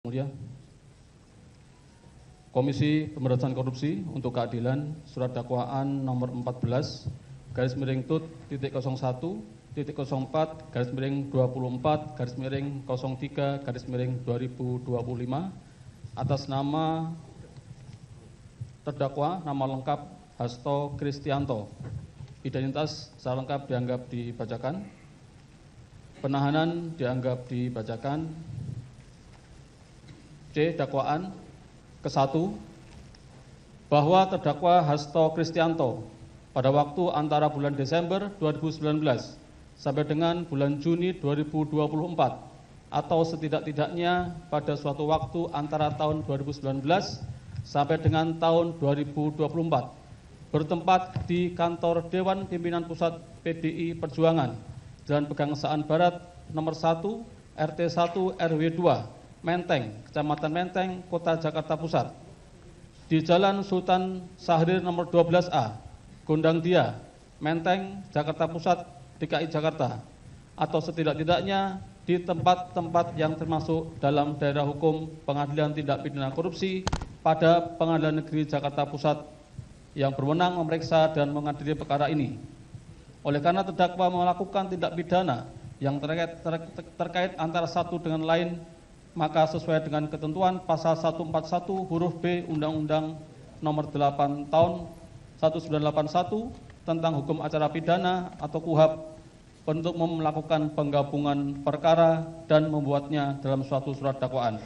Mulia, Komisi Pemberantasan Korupsi untuk Keadilan Surat Dakwaan nomor 14/01-04/24/03/2025 atas nama terdakwa nama lengkap Hasto Kristianto. Identitas secara lengkap dianggap dibacakan. Penahanan dianggap dibacakan. C. Dakwaan ke-1 bahwa terdakwa Hasto Kristianto pada waktu antara bulan Desember 2019 sampai dengan bulan Juni 2024 atau setidak-tidaknya pada suatu waktu antara tahun 2019 sampai dengan tahun 2024 bertempat di kantor Dewan Pimpinan Pusat PDI Perjuangan Jalan Pegangsaan Barat nomor 1 RT 1 RW 2 Menteng, Kecamatan Menteng, Kota Jakarta Pusat, di Jalan Sultan Syahrir nomor 12A, Gondang Dia, Menteng, Jakarta Pusat, DKI Jakarta, atau setidak-tidaknya di tempat-tempat yang termasuk dalam daerah hukum Pengadilan Tindak Pidana Korupsi pada Pengadilan Negeri Jakarta Pusat yang berwenang memeriksa dan mengadili perkara ini. Oleh karena terdakwa melakukan tindak pidana yang terkait antara satu dengan lain, maka sesuai dengan ketentuan pasal 141 huruf B Undang-Undang nomor 8 tahun 1981 tentang hukum acara pidana atau KUHP untuk melakukan penggabungan perkara dan membuatnya dalam suatu surat dakwaan.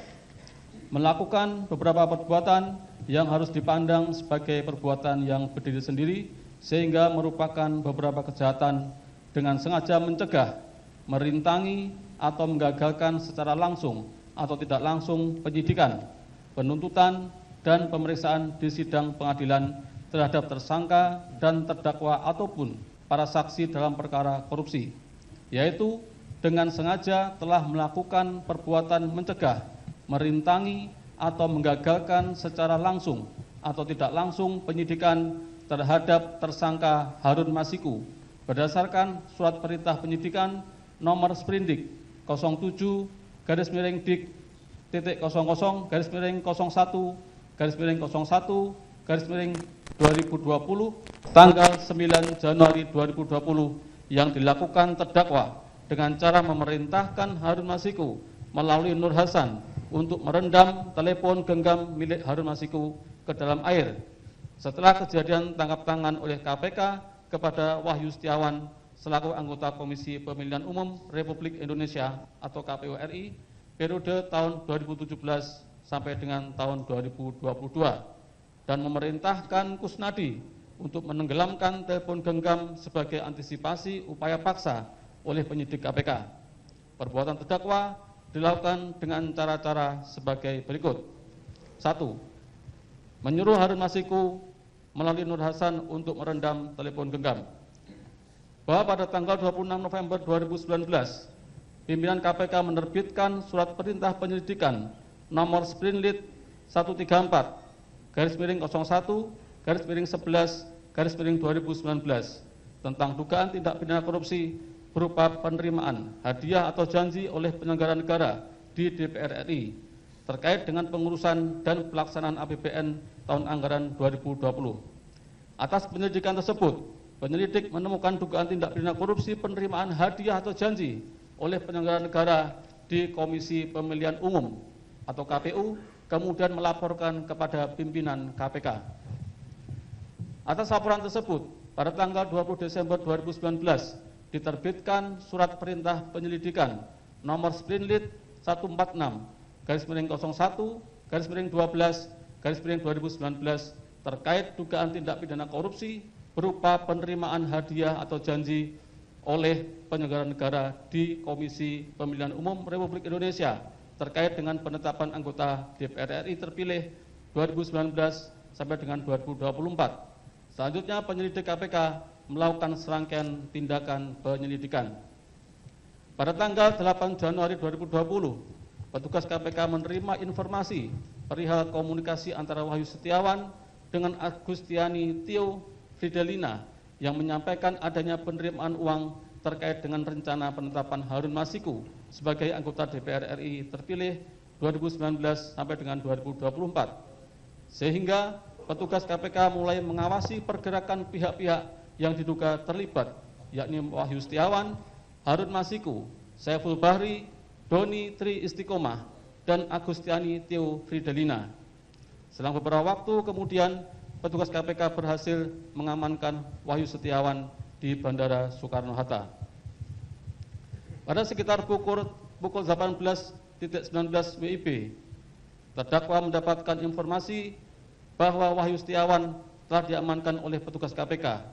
Melakukan beberapa perbuatan yang harus dipandang sebagai perbuatan yang berdiri sendiri sehingga merupakan beberapa kejahatan dengan sengaja mencegah, merintangi atau menggagalkan secara langsung atau tidak langsung penyidikan, penuntutan, dan pemeriksaan di sidang pengadilan terhadap tersangka dan terdakwa ataupun para saksi dalam perkara korupsi, yaitu dengan sengaja telah melakukan perbuatan mencegah, merintangi, atau menggagalkan secara langsung atau tidak langsung penyidikan terhadap tersangka Harun Masiku berdasarkan surat perintah penyidikan nomor Sprindik 07-/DIK-01-01-01-2020 tanggal 9 Januari 2020 yang dilakukan terdakwa dengan cara memerintahkan Harun Masiku melalui Nur Hasan untuk merendam telepon genggam milik Harun Masiku ke dalam air setelah kejadian tangkap tangan oleh KPK kepada Wahyu Setiawan selaku anggota Komisi Pemilihan Umum Republik Indonesia atau KPU RI periode tahun 2017 sampai dengan tahun 2022 dan memerintahkan Kusnadi untuk menenggelamkan telepon genggam sebagai antisipasi upaya paksa oleh penyidik KPK. Perbuatan terdakwa dilakukan dengan cara-cara sebagai berikut. 1. Menyuruh Harun Masiku melalui Nur Hasan untuk merendam telepon genggam. Bahwa pada tanggal 26 November 2019, pimpinan KPK menerbitkan surat perintah penyelidikan nomor Sprinlit 134-01-11-2019 tentang dugaan tindak pidana korupsi berupa penerimaan hadiah atau janji oleh penyelenggara negara di DPR RI terkait dengan pengurusan dan pelaksanaan APBN tahun anggaran 2020. Atas penyelidikan tersebut, penyelidik menemukan dugaan tindak pidana korupsi penerimaan hadiah atau janji oleh penyelenggara negara di Komisi Pemilihan Umum atau KPU, kemudian melaporkan kepada pimpinan KPK. Atas laporan tersebut, pada tanggal 20 Desember 2019 diterbitkan surat perintah penyelidikan nomor Sprinlit 146-01-12-2019 terkait dugaan tindak pidana korupsi berupa penerimaan hadiah atau janji oleh penyelenggara negara di Komisi Pemilihan Umum Republik Indonesia terkait dengan penetapan anggota DPR RI terpilih 2019 sampai dengan 2024. Selanjutnya penyelidik KPK melakukan serangkaian tindakan penyelidikan. Pada tanggal 8 Januari 2020, petugas KPK menerima informasi perihal komunikasi antara Wahyu Setiawan dengan Agustiani Tio Fidelina yang menyampaikan adanya penerimaan uang terkait dengan rencana penetapan Harun Masiku sebagai anggota DPR RI terpilih 2019 sampai dengan 2024. Sehingga petugas KPK mulai mengawasi pergerakan pihak-pihak yang diduga terlibat, yakni Wahyu Setiawan, Harun Masiku, Saiful Bahri, Doni Tri Istiqomah, dan Agustiani Theo Fridelina. Selang beberapa waktu kemudian, petugas KPK berhasil mengamankan Wahyu Setiawan di Bandara Soekarno-Hatta. Pada sekitar pukul 18.19 WIB, terdakwa mendapatkan informasi bahwa Wahyu Setiawan telah diamankan oleh petugas KPK.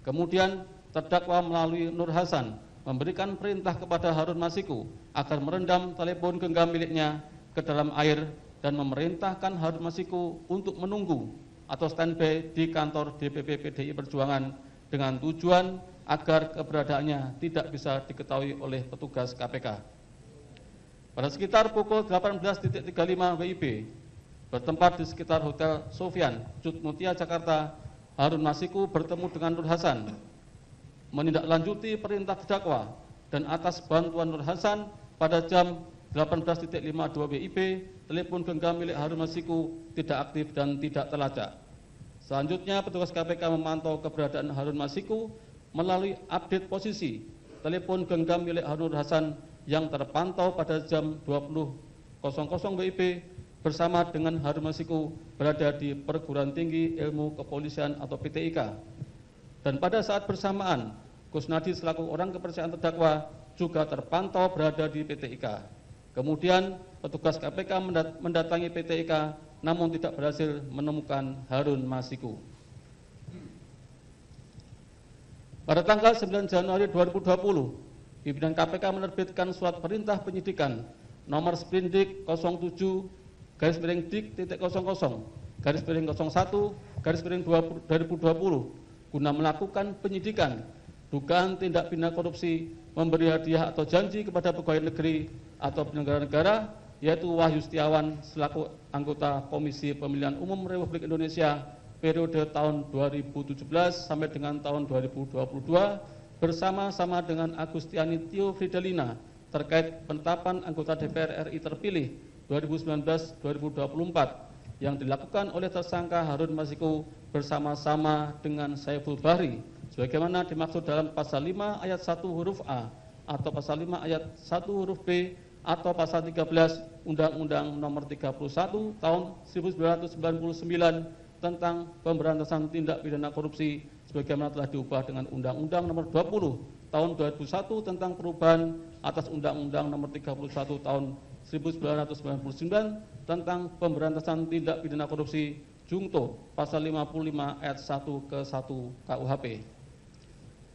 Kemudian terdakwa melalui Nur Hasan memberikan perintah kepada Harun Masiku agar merendam telepon genggam miliknya ke dalam air dan memerintahkan Harun Masiku untuk menunggu atau standby di kantor DPP PDI Perjuangan dengan tujuan agar keberadaannya tidak bisa diketahui oleh petugas KPK. Pada sekitar pukul 18.35 WIB, bertempat di sekitar Hotel Sofyan, Cut Mutia, Jakarta, Harun Masiku bertemu dengan Nur Hasan, menindaklanjuti perintah terdakwa, dan atas bantuan Nur Hasan pada jam 18.52 WIB, telepon genggam milik Harun Masiku tidak aktif dan tidak terlacak. Selanjutnya, petugas KPK memantau keberadaan Harun Masiku melalui update posisi telepon genggam milik Harun Hasan yang terpantau pada jam 20.00 WIB bersama dengan Harun Masiku berada di Perguruan Tinggi Ilmu Kepolisian atau PTIK. Dan pada saat bersamaan, Kusnadi selaku orang kepercayaan terdakwa juga terpantau berada di PTIK. Kemudian petugas KPK mendatangi PTIK namun tidak berhasil menemukan Harun Masiku. Pada tanggal 9 Januari 2020, pimpinan KPK menerbitkan surat perintah penyidikan nomor Sprindik 07-Dik-00-01-2020 guna melakukan penyidikan dugaan tindak pidana korupsi, memberi hadiah atau janji kepada pegawai negeri atau penyelenggara negara, yaitu Wahyu Setiawan selaku anggota Komisi Pemilihan Umum Republik Indonesia periode tahun 2017 sampai dengan tahun 2022 bersama-sama dengan Agustiani Theo Fridelina terkait penetapan anggota DPR RI terpilih 2019-2024 yang dilakukan oleh tersangka Harun Masiku bersama-sama dengan Saiful Bahri sebagaimana dimaksud dalam pasal 5 ayat 1 huruf A atau pasal 5 ayat 1 huruf B atau pasal 13 Undang-Undang Nomor 31 Tahun 1999 tentang pemberantasan tindak pidana korupsi sebagaimana telah diubah dengan Undang-Undang Nomor 20 Tahun 2001 tentang perubahan atas Undang-Undang Nomor 31 Tahun 1999 tentang pemberantasan tindak pidana korupsi Jungto pasal 55 ayat 1 ke 1 KUHP.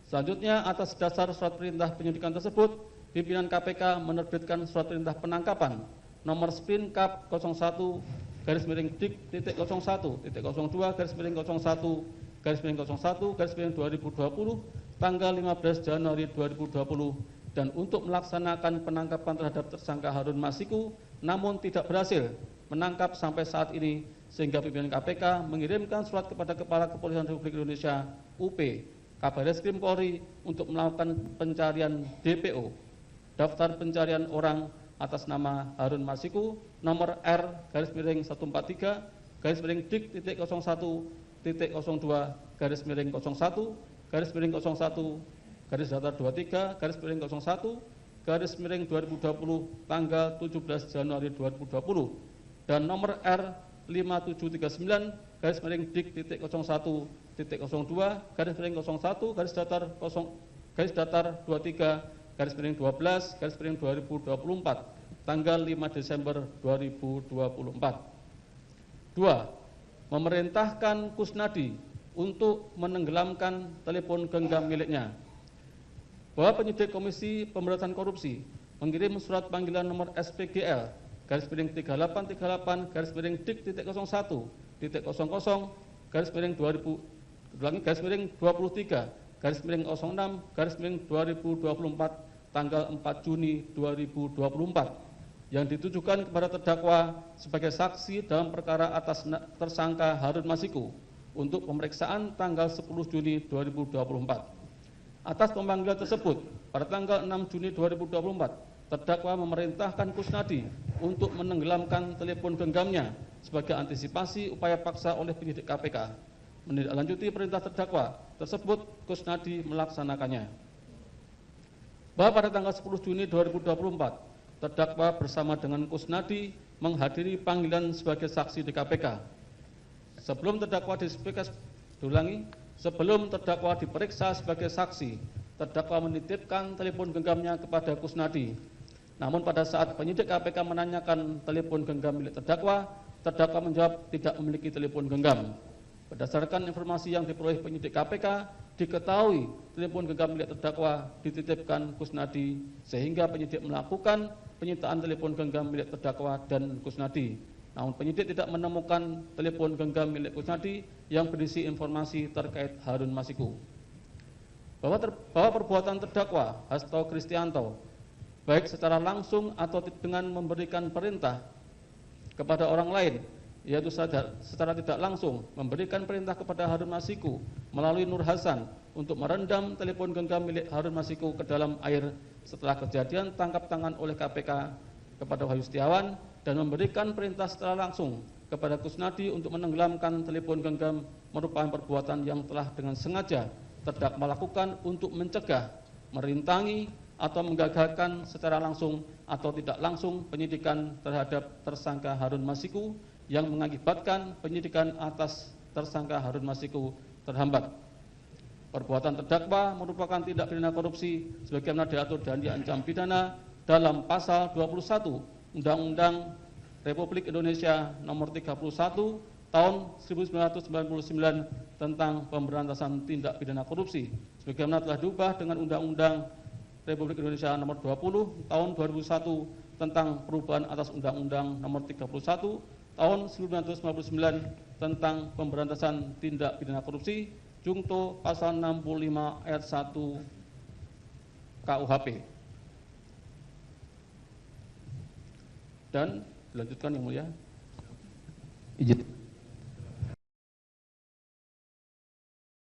Selanjutnya, atas dasar surat perintah penyidikan tersebut, pimpinan KPK menerbitkan surat perintah penangkapan nomor Spin Kap 01-Dik-01-01-01-2020 tanggal 15 Januari 2020 dan untuk melaksanakan penangkapan terhadap tersangka Harun Masiku namun tidak berhasil menangkap sampai saat ini sehingga pimpinan KPK mengirimkan surat kepada Kepala Kepolisian Republik Indonesia UP Kabareskrim Polri untuk melakukan pencarian DPO daftar pencarian orang atas nama Harun Masiku nomor R-Dik-01-01-01-23-01-2020 tanggal 17 Januari 2020 dan nomor R-5739-01-01-23-12-2024 tanggal 5 Desember 2024. 2. Memerintahkan Kusnadi untuk menenggelamkan telepon genggam miliknya. Bahwa penyidik Komisi Pemberantasan Korupsi mengirim surat panggilan nomor SPGL /DIK-11-30-23-06-2024 tanggal 4 Juni 2024 yang ditujukan kepada terdakwa sebagai saksi dalam perkara atas tersangka Harun Masiku untuk pemeriksaan tanggal 10 Juni 2024. Atas pemanggilan tersebut, pada tanggal 6 Juni 2024, terdakwa memerintahkan Kusnadi untuk menenggelamkan telepon genggamnya sebagai antisipasi upaya paksa oleh penyidik KPK. Menindaklanjuti perintah terdakwa tersebut, Kusnadi melaksanakannya. Bahwa pada tanggal 10 Juni 2024, terdakwa bersama dengan Kusnadi menghadiri panggilan sebagai saksi di KPK. Sebelum terdakwa diperiksa sebagai saksi, terdakwa menitipkan telepon genggamnya kepada Kusnadi. Namun pada saat penyidik KPK menanyakan telepon genggam milik terdakwa, terdakwa menjawab tidak memiliki telepon genggam. Berdasarkan informasi yang diperoleh penyidik KPK, diketahui telepon genggam milik terdakwa dititipkan Kusnadi, sehingga penyidik melakukan penyitaan telepon genggam milik terdakwa dan Kusnadi. Namun penyidik tidak menemukan telepon genggam milik Kusnadi yang berisi informasi terkait Harun Masiku. Bahwa perbuatan terdakwa Hasto Kristianto, baik secara langsung atau dengan memberikan perintah kepada orang lain, yaitu secara tidak langsung memberikan perintah kepada Harun Masiku melalui Nur Hasan untuk merendam telepon genggam milik Harun Masiku ke dalam air setelah kejadian tangkap tangan oleh KPK kepada Wahyu Setiawan, dan memberikan perintah secara langsung kepada Kusnadi untuk menenggelamkan telepon genggam merupakan perbuatan yang telah dengan sengaja terdakwa lakukan untuk mencegah, merintangi, atau menggagalkan secara langsung atau tidak langsung penyidikan terhadap tersangka Harun Masiku yang mengakibatkan penyidikan atas tersangka Harun Masiku terhambat. Perbuatan terdakwa merupakan tindak pidana korupsi sebagaimana diatur dan diancam pidana dalam pasal 21 Undang-Undang Republik Indonesia Nomor 31 Tahun 1999 tentang pemberantasan tindak pidana korupsi sebagaimana telah diubah dengan Undang-Undang Republik Indonesia Nomor 20 Tahun 2001 tentang perubahan atas Undang-Undang Nomor 31 Tahun 1999 tentang pemberantasan tindak pidana korupsi, Jungto pasal 65 ayat 1 KUHP. Dan dilanjutkan yang mulia. Izin.